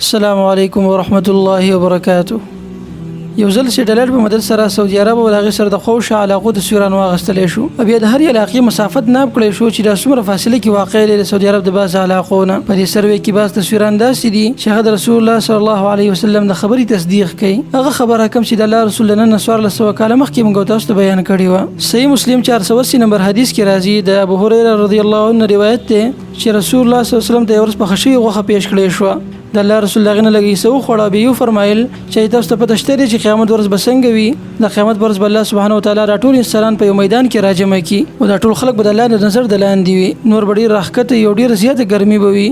السلام علیکم ورحمت الله وبرکاته. یو ځل سټلایټ په مدد سره سعودي عرب او هغه سره د خوش علاقو د سوران واغستلی شو. بیا د هر علاقې مسافت ناب کړی شو چې د څومره فاصله کې واقع لري سعودي عرب د باز علاقونه. په دې سروې کې باز د سوران داسې دي چې هغه د رسول الله صلی الله علیه وسلم د خبرې تصدیق کوي. هغه خبره کوم چې د الله رسول نن 1400 کاله مخکې موږ تاسو ته بیان کړی و. صحیح مسلم 480 نمبر حدیث کې راځي د ابو هريره رضی الله عنه روایت ده چې رسول الله صلی الله علیه وسلم ته ورس په خشي غوخه پیش کړی شو. د الله رسول الله غنه لګي سو خړه به یو فرمایل چې تاسو ته پته شته چې قیامت ورځ بسنګ وي. د قیامت ورځ بل الله سبحانه و تعالی راټول انسانان په یو میدان کې راجمع کی او دا ټول خلک به د الله د نظر د لاندې وي. نور بډي راخته یو ډیر زیاته ګرمي بوي.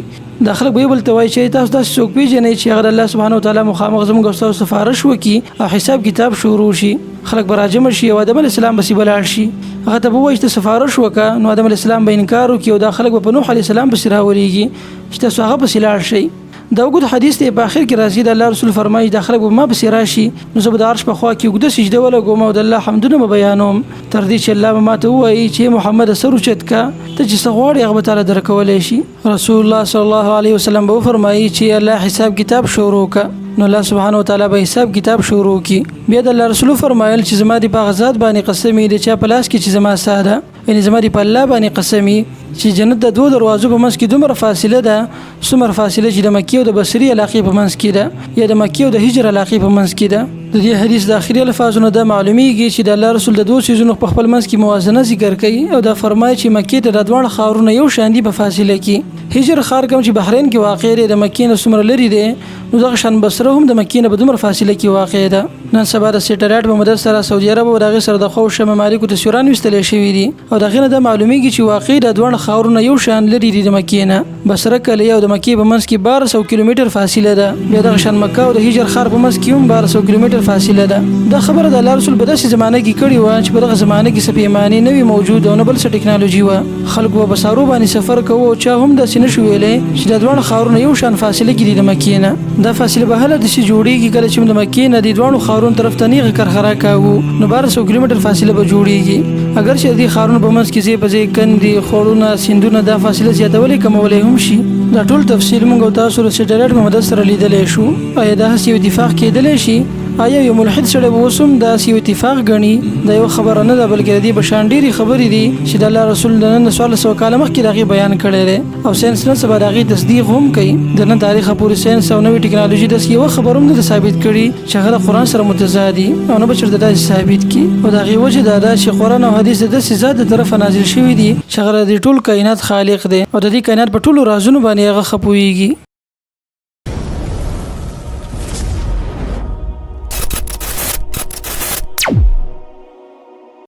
د خلک به بل توای چې تاسو د څوک پیژنې چې هغه الله سبحانه و تعالی مخامخ زموږ استاد سفارش وکي او حساب کتاب شروع شي. خلک به راجمع شي او آدم علی السلام به سیبلال شي. هغه ته به وایي چې سفارش وکا نو آدم علی السلام به انکار وکي او د خلک به نوح علی السلام به سراولېږي چې تاسو هغه به سیلال شي. دا وګد حدیث ته په اخر کې راځي د الله رسول فرمایي د خلک ما به سراشي نو زه به د عرش په خوا کې وګد سجده ولګوم او د الله حمدونه بیانوم تر دې چې الله ما ته وایي چې محمد سر اوچت کا ته چې څغوړې هغه تعالی درکولې شي. رسول الله صلی الله علیه وسلم به فرمایي چې الله حساب کتاب شروع کا نو الله سبحانه و تعالی به حساب کتاب شروع کی. بیا د الله رسول فرمایل چې زما دی په غزاد باندې قسمی دی چې په لاس کې چې زما ساده یعنی زما دی په الله باندې قسمی چې جنت د دوه دروازو په منځ کې دومره فاصله ده څومره فاصله چې د مکی او د بصری علاقې په منځ کې ده یا د مکی او د هجر علاقې په منځ کې ده. د دې حدیث د اخري الفاظونو د معلومیږي چې د الله رسول د دوه سيزونو په خپل منځ کې موازنه ذکر کوي او دا فرمایي چې مکی ته د دوه خاورونو یو شان دي په فاصله کې. هجر خار کوم چې بحرین کې واقع دی د مکی نه څومره لري دی نو دغه شان بصره هم د مکی نه په دومره فاصله کې واقع ده. نن سبا د سټلایټ په مدد سره سعودي عرب او دغه سره د خوش ممالکو ته سوران وستل شوی دي او دغه نه د معلومیږي چې واقع د دوه خاورونو یو شان لري د مکی نه. بصره کله او د مکی په منځ کې 1200 کیلومتر فاصله ده. بیا دغه شان مکه او د هجر خار په منځ کې هم 1200 کیلومتر فاصله ده. دا خبره د الله رسول په داسې زمانه کې کړې و چې په دغه زمانه کې سپیمانی نه وي موجود او نه بل څه ټکنالوژي و. خلکو په سارو باندې سفر کوو او چا هم داسې نشو ویلې چې د دوه خاورونو یو شان فاصله کې دي د مکی نه. دا فاصله به هله د شي جوړیږي کله چې د مکی نه د دوه خاورونو طرف ته نیغه کرخرا کاوه نو 1200 کیلومتر فاصله به جوړیږي. اگر چې د خاورونو په منځ کې زی په زی کندي خورونه سیندونه دا فاصله زیاتولې کمولې هم شي. دا ټول تفصیل موږ تاسو سره سټلایټ په مدد سره لیدلې شو. آیا دا هڅه یو اتفاق کېدلی شي؟ آیا یو ملحد سره وسوم دا یو اتفاق غني دا یو خبره نه ده بلکې د بشان ډيري خبرې دي چې د الله رسول نن 1400 کاله مخکې دغه بیان کړی دی او ساينس نن سبا دغه تصدیق هم کوي. د نن تاریخ پورې ساينس او نوې ټکنالوژي د یو خبروم نه ثابت کړي چې هغه قرآن سره متضادي او نه بچر د ثابت کی او دغه وجه دا چې قرآن او حديث د زیات طرف نازل شوی دي چې هغه د ټول کائنات خالق دی او د دې کائنات په ټولو رازونو باندې هغه خپويږي.